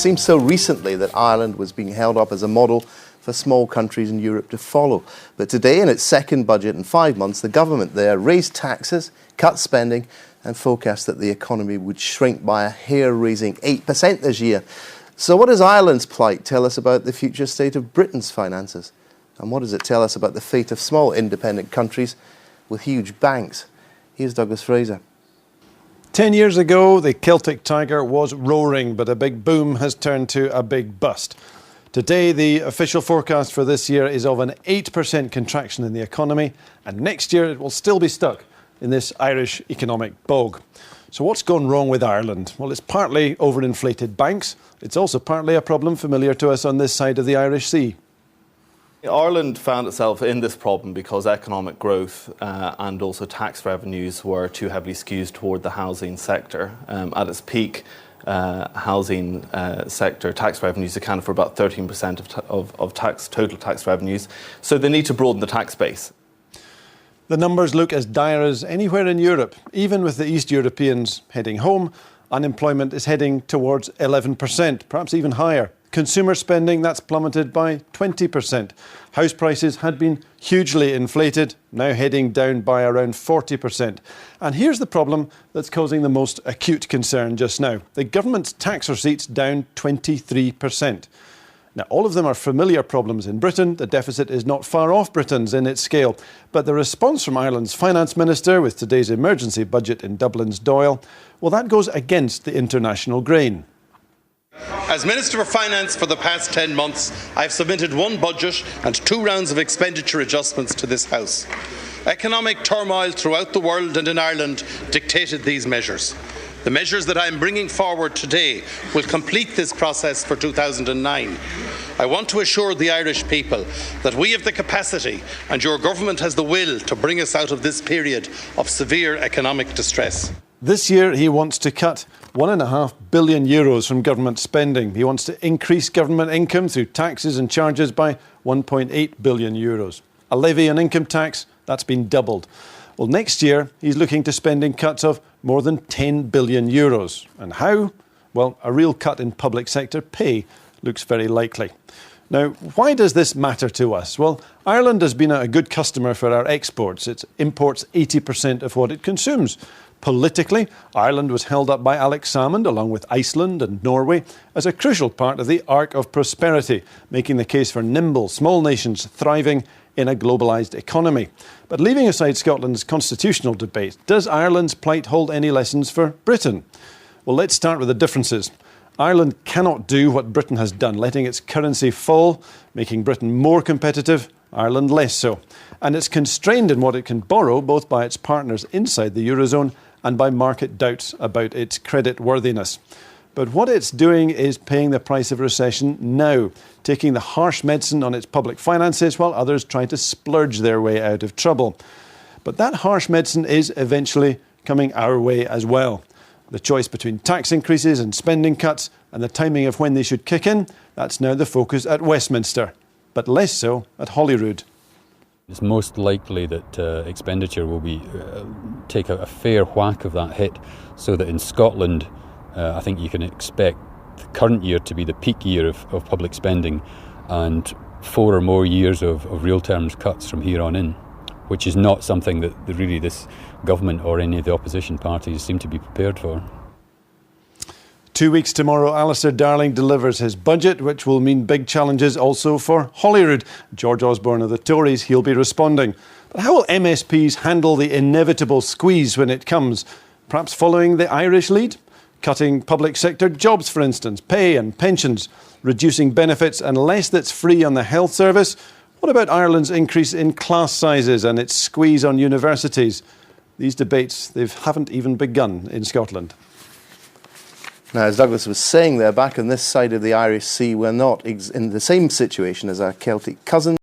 seems so recently that Ireland was being held up as a model for small countries in Europe to follow. But today, in its second budget in 5 months, the government there raised taxes, cut spending and forecast that the economy would shrink by a hair-raising 8% this year. So what does Ireland's plight tell us about the future state of Britain's finances? And what does it tell us about the fate of small independent countries with huge banks? Here's Douglas Fraser. 10 years ago, the Celtic tiger was roaring, but a big boom has turned to a big bust. Today, the official forecast for this year is of an 8% contraction in the economy, and next year it will still be stuck in this Irish economic bog. So what's gone wrong with Ireland? Well, it's partly overinflated banks. It's also partly a problem familiar to us on this side of the Irish Sea. Ireland found itself in this problem because economic growth and also tax revenues were too heavily skewed toward the housing sector. At its peak, housing sector tax revenues accounted for about 13% of total tax revenues. So they need to broaden the tax base. The numbers look as dire as anywhere in Europe. Even with the East Europeans heading home, unemployment is heading towards 11%, perhaps even higher. Consumer spending, that's plummeted by 20%. House prices had been hugely inflated, now heading down by around 40%. And here's the problem that's causing the most acute concern just now. The government's tax receipts down 23%. Now, all of them are familiar problems in Britain. The deficit is not far off Britain's in its scale. But the response from Ireland's finance minister with today's emergency budget in Dublin's Dáil, well, that goes against the international grain. As Minister for Finance for the past 10 months, I have submitted one budget and 2 rounds of expenditure adjustments to this House. Economic turmoil throughout the world and in Ireland dictated these measures. The measures that I am bringing forward today will complete this process for 2009. I want to assure the Irish people that we have the capacity and your government has the will to bring us out of this period of severe economic distress. This year he wants to cut €1.5 billion from government spending. He wants to increase government income through taxes and charges by €1.8 billion. A levy on income tax, that's been doubled. Well, next year he's looking to spending cuts of more than €10 billion. And how? Well, a real cut in public sector pay looks very likely. Now, why does this matter to us? Well, Ireland has been a good customer for our exports. It imports 80% of what it consumes. Politically, Ireland was held up by Alex Salmond, along with Iceland and Norway, as a crucial part of the arc of prosperity, making the case for nimble, small nations thriving in a globalised economy. But leaving aside Scotland's constitutional debate, does Ireland's plight hold any lessons for Britain? Well, let's start with the differences. Ireland cannot do what Britain has done, letting its currency fall, making Britain more competitive, Ireland less so. And it's constrained in what it can borrow, both by its partners inside the Eurozone and by market doubts about its credit worthiness. But what it's doing is paying the price of recession now, taking the harsh medicine on its public finances while others try to splurge their way out of trouble. But that harsh medicine is eventually coming our way as well. The choice between tax increases and spending cuts and the timing of when they should kick in, that's now the focus at Westminster, but less so at Holyrood. It's most likely that expenditure will take a fair whack of that hit, so that in Scotland, I think you can expect the current year to be the peak year of public spending, and 4 or more years of real terms cuts from here on in, which is not something that really this government or any of the opposition parties seem to be prepared for. 2 weeks tomorrow, Alistair Darling delivers his budget, which will mean big challenges also for Holyrood. George Osborne of the Tories, he'll be responding. But how will MSPs handle the inevitable squeeze when it comes? Perhaps following the Irish lead? Cutting public sector jobs, for instance, pay and pensions, reducing benefits and less that's free on the health service. What about Ireland's increase in class sizes and its squeeze on universities? These debates, they haven't even begun in Scotland. Now, as Douglas was saying there, back on this side of the Irish Sea, we're not in the same situation as our Celtic cousins.